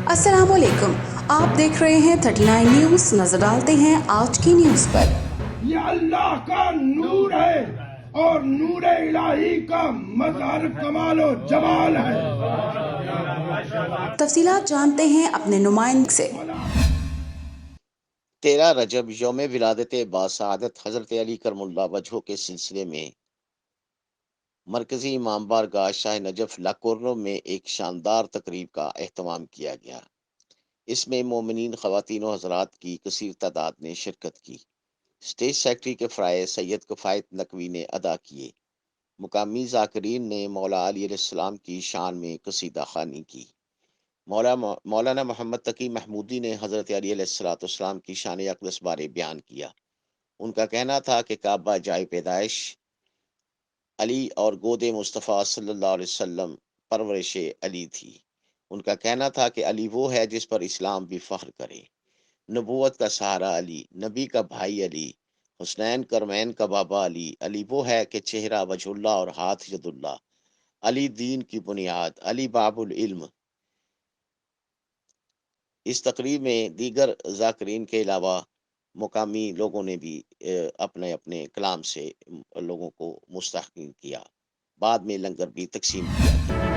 السلام علیکم، آپ دیکھ رہے ہیں 39 نیوز۔ نظر ڈالتے ہیں آج کی نیوز پر۔ یہ اللہ کا نور ہے اور نور الہی کا مظہر کمال و جمال ہے۔ تفصیلات جانتے ہیں اپنے نمائندے سے۔ 13 رجب یوم ولادت باسعادت حضرت علی کرم اللہ وجہہ کے سلسلے میں مرکزی امام بارگاہ شاہ نجف لاکورنو میں ایک شاندار تقریب کا اہتمام کیا گیا۔ اس میں مومنین خواتین و حضرات کی کثیر تعداد نے شرکت کی۔ اسٹیج سیکرٹری کے فرائض سید کفایت نقوی نے ادا کیے۔ مقامی ذاکرین نے مولا علی علیہ السلام کی شان میں قصیدہ خوانی کی۔ مولانا محمد تقی محمودی نے حضرت علی علیہ السلام کی شان اقدس بارے بیان کیا۔ ان کا کہنا تھا کہ کعبہ جائے پیدائش علی اور گود مصطفیٰ صلی اللہ علیہ وسلم پرورش علی تھی۔ ان کا کہنا تھا کہ علی وہ ہے جس پر اسلام بھی فخر کرے۔ نبوت کا سہارا علی، نبی کا بھائی علی، حسنین کرمین کا بابا علی، علی وہ ہے کہ چہرہ وجہ اللہ اور ہاتھ ید اللہ، علی دین کی بنیاد، علی باب العلم۔ اس تقریب میں دیگر ذاکرین کے علاوہ مقامی لوگوں نے بھی اپنے اپنے کلام سے لوگوں کو مستحقین کیا۔ بعد میں لنگر بھی تقسیم کیا گیا۔